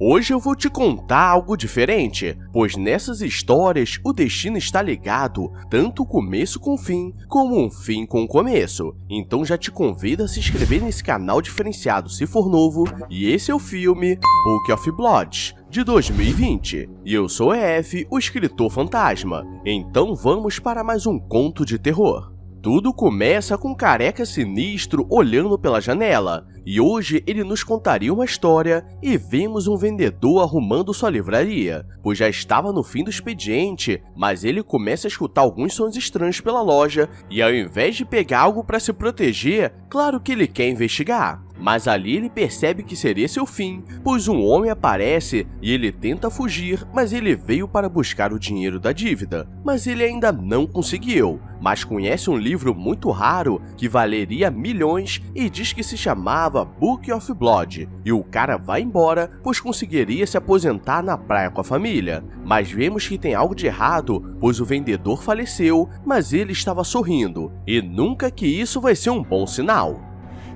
Hoje eu vou te contar algo diferente, pois nessas histórias o destino está ligado tanto o começo com o fim, como um fim com o começo. Então já te convido a se inscrever nesse canal diferenciado se for novo, e esse é o filme Book of Blood, de 2020. E eu sou EF, o escritor fantasma. Então vamos para mais um conto de terror. Tudo começa com um careca sinistro olhando pela janela, e hoje ele nos contaria uma história e vemos um vendedor arrumando sua livraria, pois já estava no fim do expediente, mas ele começa a escutar alguns sons estranhos pela loja e ao invés de pegar algo para se proteger, claro que ele quer investigar. Mas ali ele percebe que seria seu fim, pois um homem aparece e ele tenta fugir, mas ele veio para buscar o dinheiro da dívida. Mas ele ainda não conseguiu, mas conhece um livro muito raro que valeria milhões e diz que se chamava Book of Blood. E o cara vai embora, pois conseguiria se aposentar na praia com a família. Mas vemos que tem algo de errado, pois o vendedor faleceu, mas ele estava sorrindo. E nunca que isso vai ser um bom sinal.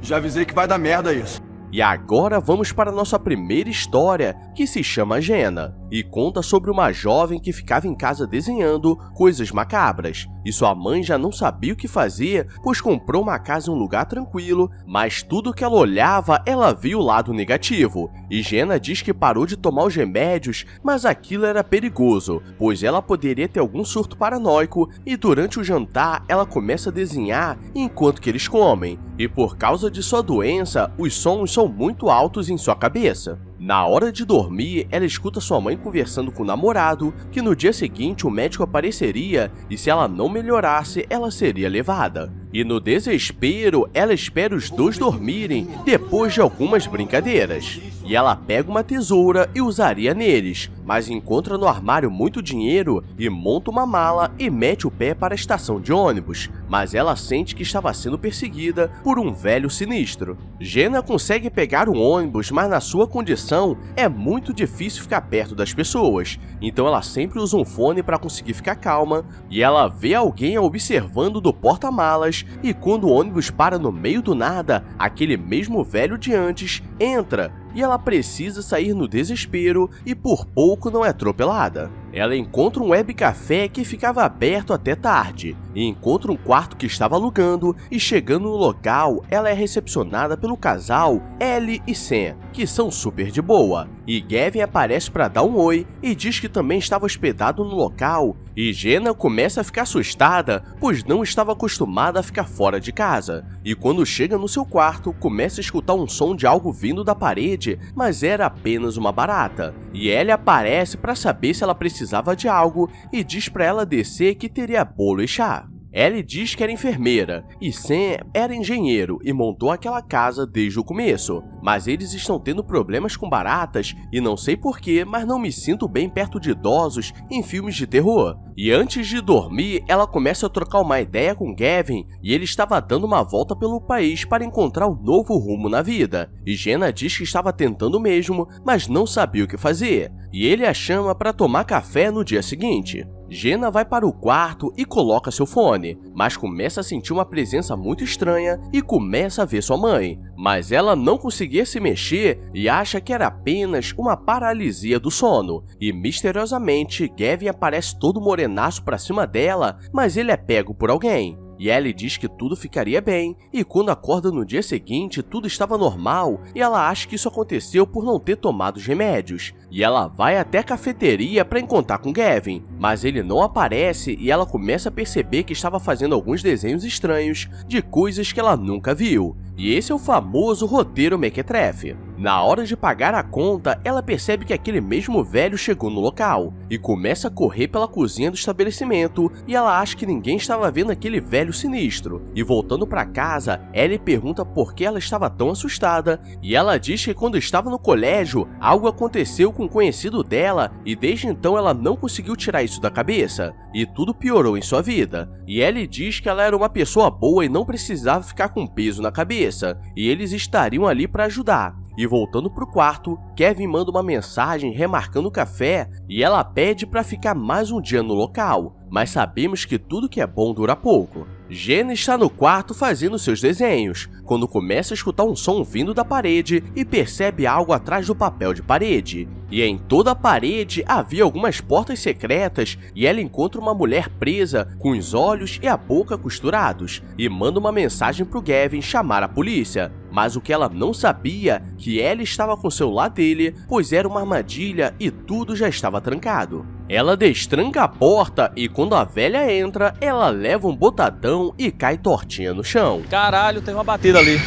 Já avisei que vai dar merda isso. E agora vamos para a nossa primeira história, que se chama Jenna, e conta sobre uma jovem que ficava em casa desenhando coisas macabras, e sua mãe já não sabia o que fazer, pois comprou uma casa em um lugar tranquilo, mas tudo que ela olhava, ela via o lado negativo, e Jenna diz que parou de tomar os remédios, mas aquilo era perigoso, pois ela poderia ter algum surto paranoico, e durante o jantar ela começa a desenhar enquanto que eles comem, e por causa de sua doença, os sons são muito altos em sua cabeça. Na hora de dormir, ela escuta sua mãe conversando com o namorado, que no dia seguinte o médico apareceria e se ela não melhorasse, ela seria levada. E no desespero, ela espera os dois dormirem depois de algumas brincadeiras. E ela pega uma tesoura e usaria neles, mas encontra no armário muito dinheiro e monta uma mala e mete o pé para a estação de ônibus. Mas ela sente que estava sendo perseguida por um velho sinistro. Jenna consegue pegar um ônibus, mas na sua condição é muito difícil ficar perto das pessoas. Então ela sempre usa um fone para conseguir ficar calma, e ela vê alguém observando do porta-malas, e quando o ônibus para no meio do nada, aquele mesmo velho de antes entra, e ela precisa sair no desespero e por pouco não é atropelada. Ela encontra um webcafé que ficava aberto até tarde, e encontra um quarto que estava alugando, e chegando no local, ela é recepcionada pelo casal Ellie e Sam, que são super de boa, e Gavin aparece para dar um oi e diz que também estava hospedado no local, e Jenna começa a ficar assustada, pois não estava acostumada a ficar fora de casa, e quando chega no seu quarto, começa a escutar um som de algo vindo da parede, mas era apenas uma barata, e Ellie aparece para saber se ela precisava de algo e diz para ela descer que teria bolo e chá. Ellie diz que era enfermeira, e Sam era engenheiro e montou aquela casa desde o começo, mas eles estão tendo problemas com baratas e não sei porquê, mas não me sinto bem perto de idosos em filmes de terror. E antes de dormir, ela começa a trocar uma ideia com Gavin e ele estava dando uma volta pelo país para encontrar um novo rumo na vida. E Jenna diz que estava tentando mesmo, mas não sabia o que fazer, e ele a chama para tomar café no dia seguinte. Jenna vai para o quarto e coloca seu fone, mas começa a sentir uma presença muito estranha e começa a ver sua mãe, mas ela não conseguia se mexer e acha que era apenas uma paralisia do sono, e misteriosamente Gavin aparece todo morenaço para cima dela, mas ele é pego por alguém. E Ellie diz que tudo ficaria bem, e quando acorda no dia seguinte, tudo estava normal, e ela acha que isso aconteceu por não ter tomado os remédios. E ela vai até a cafeteria para encontrar com Gavin, mas ele não aparece e ela começa a perceber que estava fazendo alguns desenhos estranhos de coisas que ela nunca viu. E esse é o famoso roteiro mequetrefe. Na hora de pagar a conta, ela percebe que aquele mesmo velho chegou no local e começa a correr pela cozinha do estabelecimento, e ela acha que ninguém estava vendo aquele velho sinistro. E voltando para casa, Ellie pergunta por que ela estava tão assustada, e ela diz que quando estava no colégio, algo aconteceu com um conhecido dela e desde então ela não conseguiu tirar isso da cabeça, e tudo piorou em sua vida. E Ellie diz que ela era uma pessoa boa e não precisava ficar com peso na cabeça, e eles estariam ali para ajudar. E voltando pro quarto, Kevin manda uma mensagem remarcando o café e ela pede para ficar mais um dia no local, mas sabemos que tudo que é bom dura pouco. Jenna está no quarto fazendo seus desenhos, quando começa a escutar um som vindo da parede e percebe algo atrás do papel de parede. E em toda a parede havia algumas portas secretas e ela encontra uma mulher presa com os olhos e a boca costurados e manda uma mensagem para o Gavin chamar a polícia. Mas o que ela não sabia que ela estava com o celular dele, pois era uma armadilha e tudo já estava trancado. Ela destranca a porta e quando a velha entra, ela leva um botadão e cai tortinha no chão. Caralho, tem uma batida ali.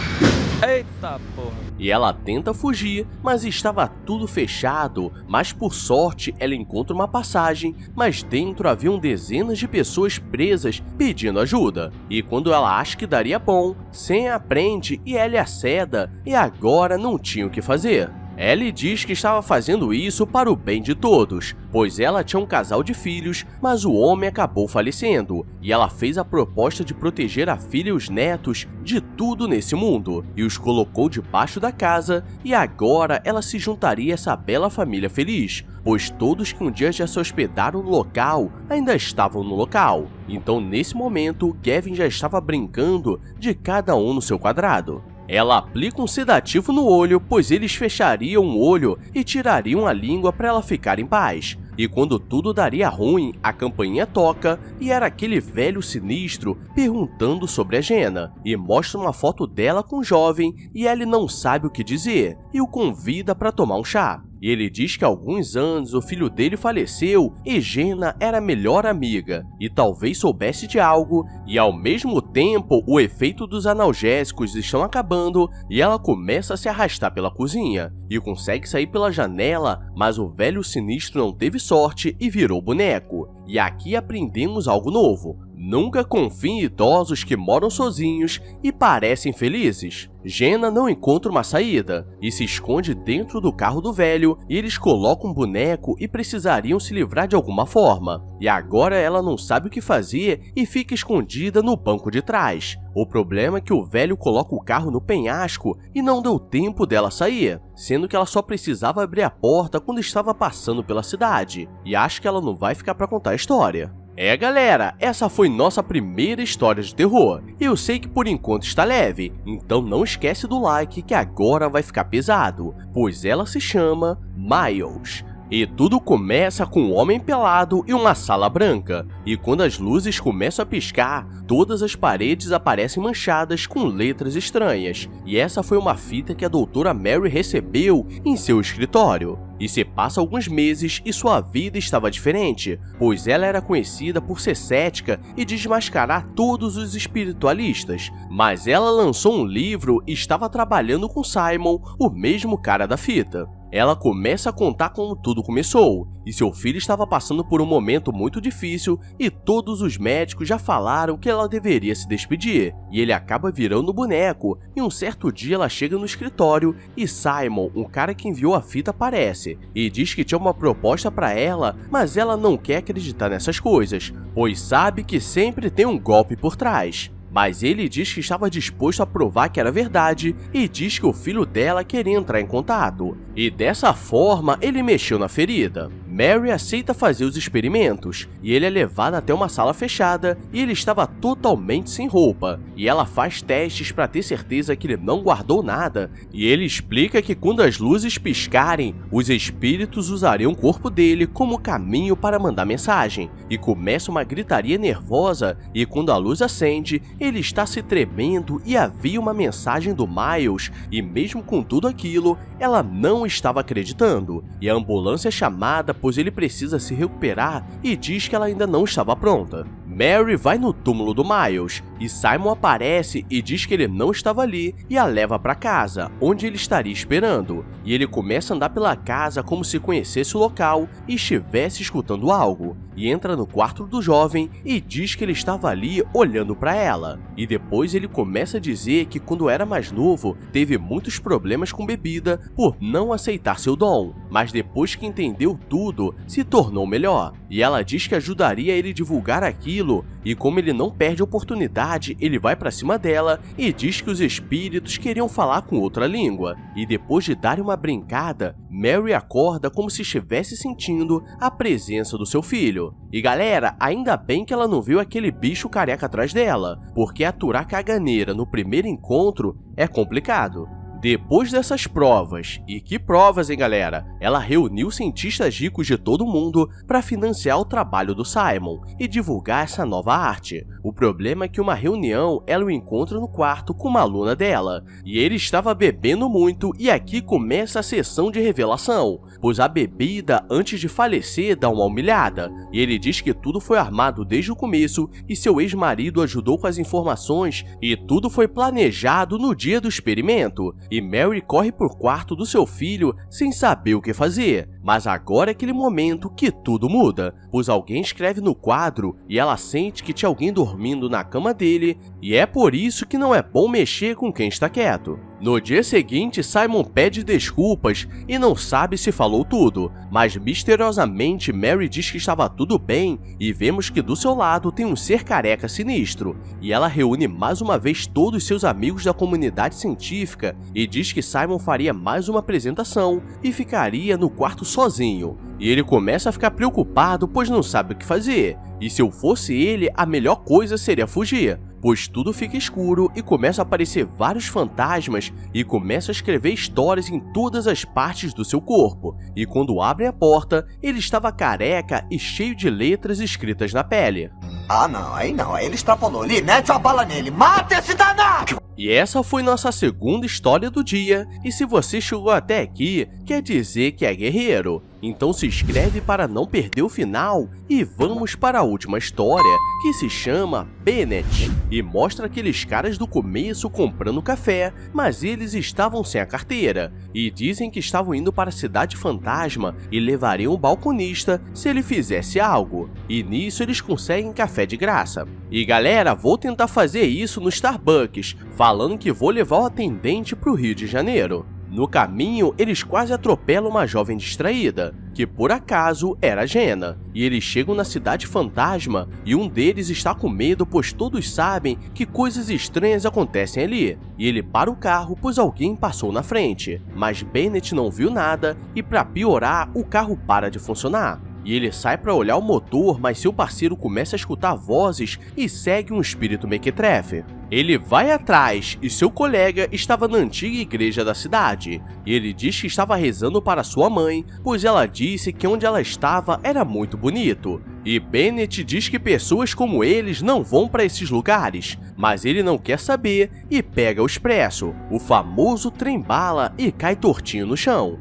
Eita porra. E ela tenta fugir, mas estava tudo fechado, mas por sorte ela encontra uma passagem, mas dentro haviam dezenas de pessoas presas pedindo ajuda. E quando ela acha que daria bom, Sam aprende e Ellie aceda, e agora não tinha o que fazer. Ellie diz que estava fazendo isso para o bem de todos, pois ela tinha um casal de filhos, mas o homem acabou falecendo, e ela fez a proposta de proteger a filha e os netos de tudo nesse mundo, e os colocou debaixo da casa, e agora ela se juntaria a essa bela família feliz, pois todos que um dia já se hospedaram no local ainda estavam no local. Então nesse momento, Gavin já estava brincando de cada um no seu quadrado. Ela aplica um sedativo no olho, pois eles fechariam o olho e tirariam a língua para ela ficar em paz. E quando tudo daria ruim, a campainha toca e era aquele velho sinistro perguntando sobre a Jenna. E mostra uma foto dela com o jovem e ele não sabe o que dizer e o convida para tomar um chá. E ele diz que há alguns anos o filho dele faleceu e Jenna era a melhor amiga e talvez soubesse de algo, e ao mesmo tempo o efeito dos analgésicos estão acabando e ela começa a se arrastar pela cozinha e consegue sair pela janela, mas o velho sinistro não teve sorte e virou boneco. E aqui aprendemos algo novo. Nunca confie em idosos que moram sozinhos e parecem felizes. Jenna não encontra uma saída e se esconde dentro do carro do velho e eles colocam um boneco e precisariam se livrar de alguma forma. E agora ela não sabe o que fazer e fica escondida no banco de trás. O problema é que o velho coloca o carro no penhasco e não deu tempo dela sair, sendo que ela só precisava abrir a porta quando estava passando pela cidade. E acho que ela não vai ficar para contar a história. Galera, essa foi nossa primeira história de terror. Eu sei que por enquanto está leve, então não esquece do like que agora vai ficar pesado, pois ela se chama Miles. E tudo começa com um homem pelado e uma sala branca, e quando as luzes começam a piscar, todas as paredes aparecem manchadas com letras estranhas, e essa foi uma fita que a doutora Mary recebeu em seu escritório. E se passa alguns meses e sua vida estava diferente, pois ela era conhecida por ser cética e desmascarar todos os espiritualistas, mas ela lançou um livro e estava trabalhando com Simon, o mesmo cara da fita. Ela começa a contar como tudo começou, e seu filho estava passando por um momento muito difícil e todos os médicos já falaram que ela deveria se despedir, e ele acaba virando boneco, e um certo dia ela chega no escritório e Simon, um cara que enviou a fita, aparece, e diz que tinha uma proposta para ela, mas ela não quer acreditar nessas coisas, pois sabe que sempre tem um golpe por trás. Mas ele diz que estava disposto a provar que era verdade e diz que o filho dela queria entrar em contato. E dessa forma, ele mexeu na ferida. Mary aceita fazer os experimentos e ele é levado até uma sala fechada e ele estava totalmente sem roupa. E ela faz testes para ter certeza que ele não guardou nada. E ele explica que quando as luzes piscarem, os espíritos usariam o corpo dele como caminho para mandar mensagem. E começa uma gritaria nervosa e quando a luz acende, ele está se tremendo e havia uma mensagem do Miles e mesmo com tudo aquilo, ela não estava acreditando. E a ambulância é chamada pois ele precisa se recuperar e diz que ela ainda não estava pronta. Mary vai no túmulo do Miles e Simon aparece e diz que ele não estava ali e a leva para casa, onde ele estaria esperando. E ele começa a andar pela casa como se conhecesse o local e estivesse escutando algo. E entra no quarto do jovem e diz que ele estava ali olhando para ela. E depois ele começa a dizer que quando era mais novo teve muitos problemas com bebida por não aceitar seu dom, mas depois que entendeu tudo, se tornou melhor. E ela diz que ajudaria ele a divulgar aquilo aquilo, e como ele não perde a oportunidade, ele vai pra cima dela e diz que os espíritos queriam falar com outra língua. E depois de darem uma brincada, Mary acorda como se estivesse sentindo a presença do seu filho. E galera, ainda bem que ela não viu aquele bicho careca atrás dela, porque aturar caganeira no primeiro encontro é complicado. Depois dessas provas, e que provas, hein galera, ela reuniu cientistas ricos de todo mundo para financiar o trabalho do Simon e divulgar essa nova arte. O problema é que uma reunião ela o encontra no quarto com uma aluna dela, e ele estava bebendo muito e aqui começa a sessão de revelação, pois a bebida antes de falecer dá uma humilhada, e ele diz que tudo foi armado desde o começo e seu ex-marido ajudou com as informações e tudo foi planejado no dia do experimento. E Mary corre pro quarto do seu filho sem saber o que fazer. Mas agora é aquele momento que tudo muda, pois alguém escreve no quadro e ela sente que tinha alguém dormindo na cama dele, e é por isso que não é bom mexer com quem está quieto. No dia seguinte, Simon pede desculpas e não sabe se falou tudo, mas misteriosamente Mary diz que estava tudo bem e vemos que do seu lado tem um ser careca sinistro, e ela reúne mais uma vez todos seus amigos da comunidade científica e diz que Simon faria mais uma apresentação e ficaria no quarto sozinho. E ele começa a ficar preocupado, pois não sabe o que fazer, e se eu fosse ele, a melhor coisa seria fugir, pois tudo fica escuro e começam a aparecer vários fantasmas e começa a escrever histórias em todas as partes do seu corpo. E quando abrem a porta, ele estava careca e cheio de letras escritas na pele. Ah não, aí ele extrapolou. Lee, mete a bala nele, mata esse danado! E essa foi nossa segunda história do dia, e se você chegou até aqui, quer dizer que é guerreiro. Então se inscreve para não perder o final, e vamos para a última história, que se chama Bennett, e mostra aqueles caras do começo comprando café, mas eles estavam sem a carteira, e dizem que estavam indo para a cidade fantasma e levariam o balconista se ele fizesse algo, e nisso eles conseguem café de graça. E galera, vou tentar fazer isso no Starbucks, falando que vou levar o atendente para o Rio de Janeiro. No caminho, eles quase atropelam uma jovem distraída, que por acaso era Jenna, e eles chegam na cidade fantasma e um deles está com medo pois todos sabem que coisas estranhas acontecem ali, e ele para o carro pois alguém passou na frente, mas Bennett não viu nada e para piorar, o carro para de funcionar. E ele sai para olhar o motor, mas seu parceiro começa a escutar vozes e segue um espírito mequetrefe. Ele vai atrás e seu colega estava na antiga igreja da cidade. E ele diz que estava rezando para sua mãe, pois ela disse que onde ela estava era muito bonito. E Bennett diz que pessoas como eles não vão para esses lugares, mas ele não quer saber e pega o expresso, o famoso trem-bala, e cai tortinho no chão.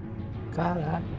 Caralho.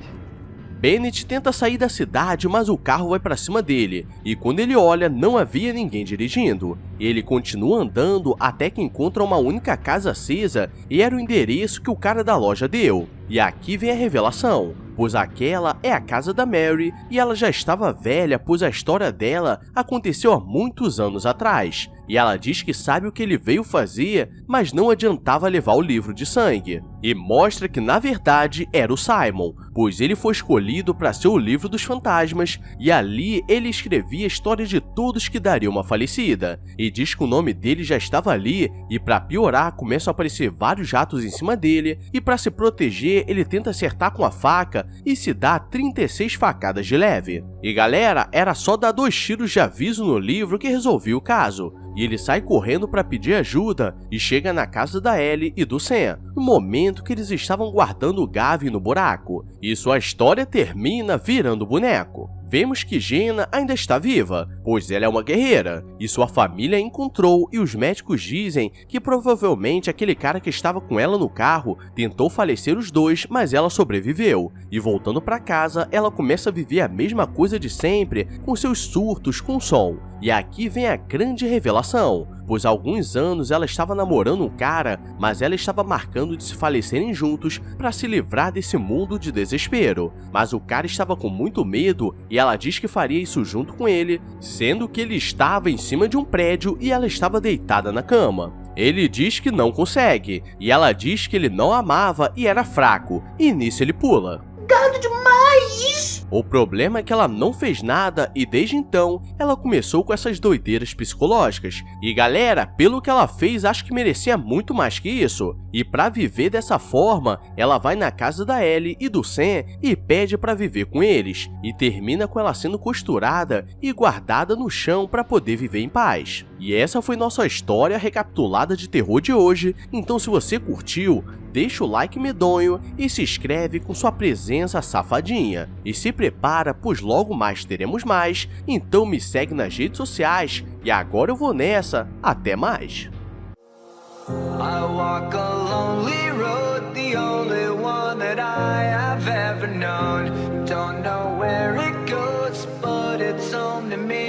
Bennett tenta sair da cidade, mas o carro vai para cima dele, e quando ele olha, não havia ninguém dirigindo. Ele continua andando até que encontra uma única casa acesa, e era o endereço que o cara da loja deu. E aqui vem a revelação, pois aquela é a casa da Mary, e ela já estava velha, pois a história dela aconteceu há muitos anos atrás. E ela diz que sabe o que ele veio fazer, mas não adiantava levar o livro de sangue. E mostra que na verdade era o Simon, pois ele foi escolhido para ser o livro dos fantasmas, e ali ele escrevia a história de todos que dariam uma falecida. E diz que o nome dele já estava ali, e para piorar começam a aparecer vários ratos em cima dele, e para se proteger ele tenta acertar com a faca e se dá 36 facadas de leve. E galera, era só dar 2 tiros de aviso no livro que resolvia o caso. E ele sai correndo para pedir ajuda e chega na casa da Ellie e do Sam, no momento que eles estavam guardando o Gavin no buraco. E sua história termina virando boneco. Vemos que Jenna ainda está viva, pois ela é uma guerreira, e sua família a encontrou e os médicos dizem que provavelmente aquele cara que estava com ela no carro tentou falecer os dois, mas ela sobreviveu. E voltando para casa, ela começa a viver a mesma coisa de sempre, com seus surtos com som. E aqui vem a grande revelação, pois há alguns anos ela estava namorando um cara, mas ela estava marcando de se falecerem juntos para se livrar desse mundo de desespero. Mas o cara estava com muito medo e ela diz que faria isso junto com ele, sendo que ele estava em cima de um prédio e ela estava deitada na cama. Ele diz que não consegue, e ela diz que ele não amava e era fraco, e nisso ele pula. Gado demais! O problema é que ela não fez nada e desde então ela começou com essas doideiras psicológicas. E galera, pelo que ela fez, acho que merecia muito mais que isso. E pra viver dessa forma, ela vai na casa da Ellie e do Sam e pede pra viver com eles. E termina com ela sendo costurada e guardada no chão pra poder viver em paz. E essa foi nossa história recapitulada de terror de hoje. Então se você curtiu, deixa o like medonho e se inscreve com sua presença safadinha. E se prepara, pois logo mais teremos mais. Então me segue nas redes sociais. E agora eu vou nessa. Até mais. I walk a lonely road, the only one that I have ever known. Don't know where it goes, but it's home to me.